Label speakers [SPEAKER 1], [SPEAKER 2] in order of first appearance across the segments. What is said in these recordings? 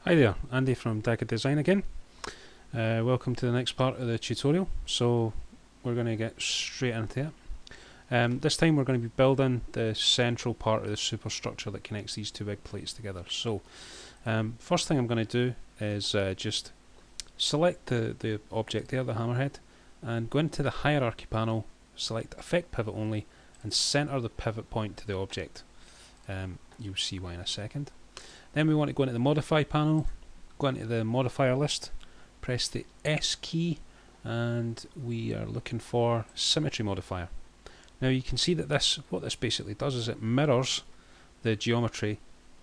[SPEAKER 1] Hi there, Andy from DakkaDesign again. Welcome to the next part of the tutorial. So we're going to get straight into it. This time we're going to be building the central part of the superstructure that connects these two big plates together. So first thing I'm going to do is just select the object there, the hammerhead, and go into the hierarchy panel, select Effect Pivot Only, and center the pivot point to the object. You'll see why in a second. Then we want to go into the Modify panel, go into the modifier list, press the S key, and we are looking for Symmetry Modifier. Now you can see that what this basically does is it mirrors the geometry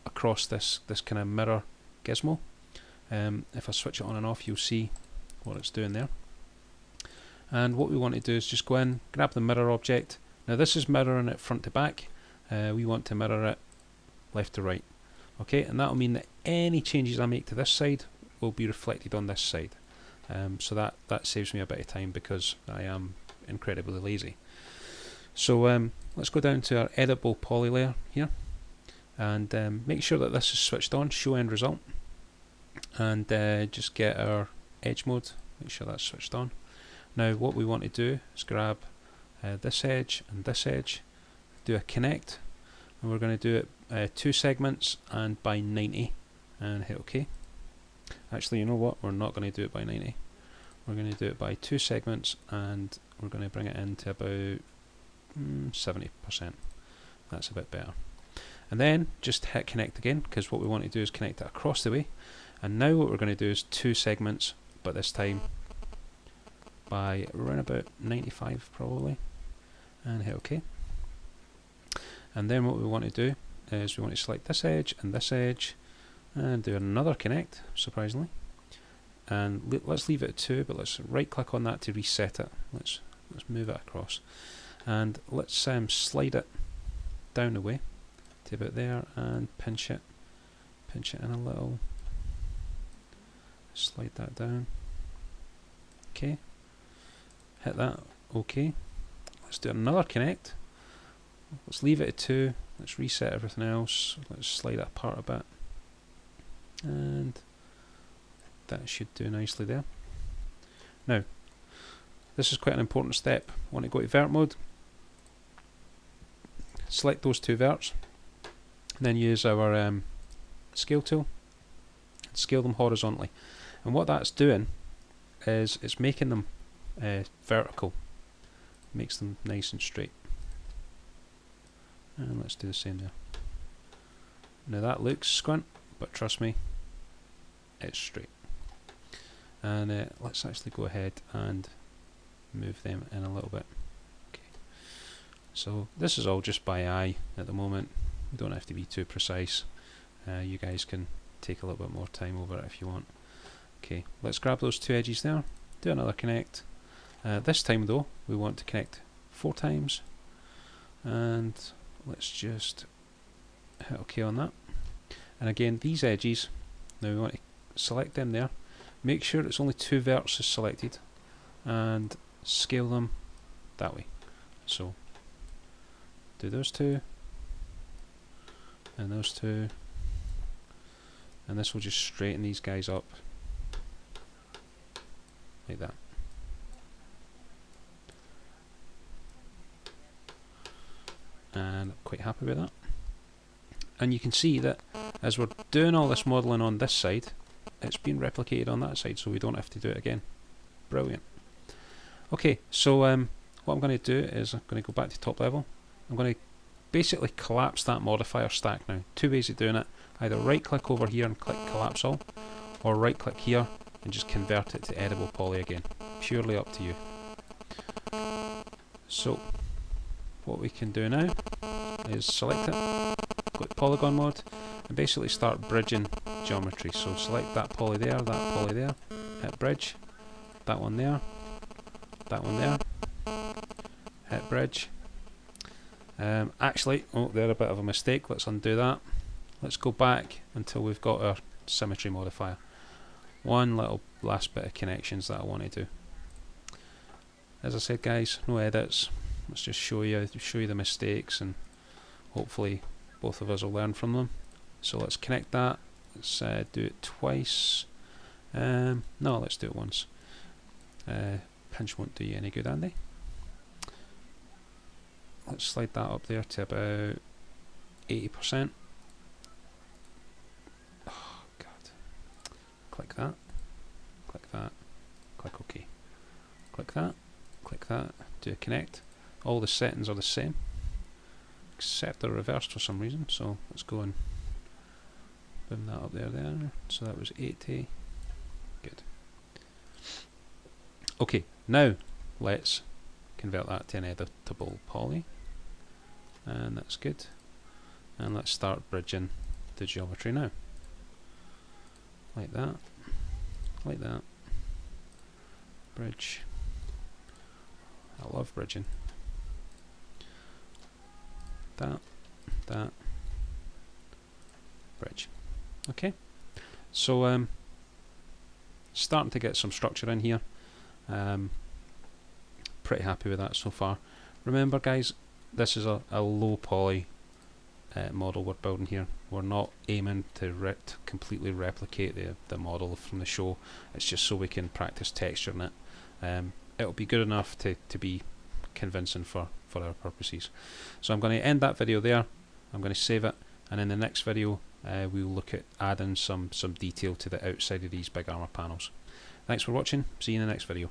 [SPEAKER 1] across this kind of mirror gizmo. If I switch it on and off, you'll see what it's doing there. And what we want to do is just go in, grab the mirror object. Now this is mirroring it front to back. We want to mirror it left to right. Okay, and that will mean that any changes I make to this side will be reflected on this side. So that saves me a bit of time because I am incredibly lazy. So let's go down to our editable poly layer here and make sure that this is switched on, show end result, and just get our edge mode, make sure that's switched on. Now what we want to do is grab this edge and this edge, do a connect, and we're going to do it 2 segments and by 90 and hit OK. Actually, you know what, we're not going to do it by 90, we're going to do it by 2 segments and we're going to bring it into about 70%. That's a bit better. And then just hit connect again, because what we want to do is connect it across the way. And now what we're going to do is 2 segments, but this time by around about 95 probably, and hit OK. And then what we want to do is we want to select this edge and do another connect, surprisingly, and let's leave it at 2, but let's right click on that to reset it. Let's move it across, and let's slide it down the way to about there and pinch it in a little, slide that down. Okay, hit that OK. Let's do another connect. Let's leave it at 2, let's reset everything else, let's slide it apart a bit, and that should do nicely there. Now, this is quite an important step. I want to go to vert mode, select those 2 verts, then use our scale tool, and scale them horizontally. And what that's doing is it's making them vertical, makes them nice and straight. And let's do the same there. Now that looks squint, but trust me, it's straight. And let's actually go ahead and move them in a little bit. Okay. So this is all just by eye at the moment. You don't have to be too precise. You guys can take a little bit more time over it if you want. Okay, let's grab those 2 edges there, do another connect. This time though, we want to connect 4 times, and let's just hit OK on that. And again, these edges, now we want to select them there, make sure it's only 2 verts is selected, and scale them that way. So do those 2 and those 2, and this will just straighten these guys up like that. And I'm quite happy with that. And you can see that as we're doing all this modelling on this side, it's been replicated on that side, so we don't have to do it again. Brilliant. Okay, so what I'm going to do is I'm going to go back to top level. I'm going to basically collapse that modifier stack now. 2 ways of doing it. Either right click over here and click collapse all, or right click here and just convert it to editable poly again. Purely up to you. So what we can do now is select it, go to polygon mode, and basically start bridging geometry. So select that poly there, hit bridge, that one there, hit bridge. Actually, they're a bit of a mistake, let's undo that. Let's go back until we've got our symmetry modifier. One little last bit of connections that I want to do. As I said guys, no edits. Let's just show you the mistakes, and hopefully both of us will learn from them. So let's connect that, Let's do it twice. No, let's do it once. Pinch won't do you any good, Andy. Let's slide that up there to about 80%. Oh god. Click that. Click that. Click OK. Click that. Click that. Do a connect. All the settings are the same, except they're reversed for some reason. So let's go and boom that up there. So that was 80. Good. Okay, now let's convert that to an editable poly, and that's good. And let's start bridging the geometry now, like that, like that. Bridge. I love bridging. That, bridge. Okay, so starting to get some structure in here. Pretty happy with that so far. Remember guys, this is a low poly model we're building here. We're not aiming to completely replicate the model from the show. It's just so we can practice texturing it. It'll be good enough to be convincing for our purposes. So I'm going to end that video there. I'm going to save it, and in the next video we'll look at adding some detail to the outside of these big armor panels. Thanks for watching. See you in the next video.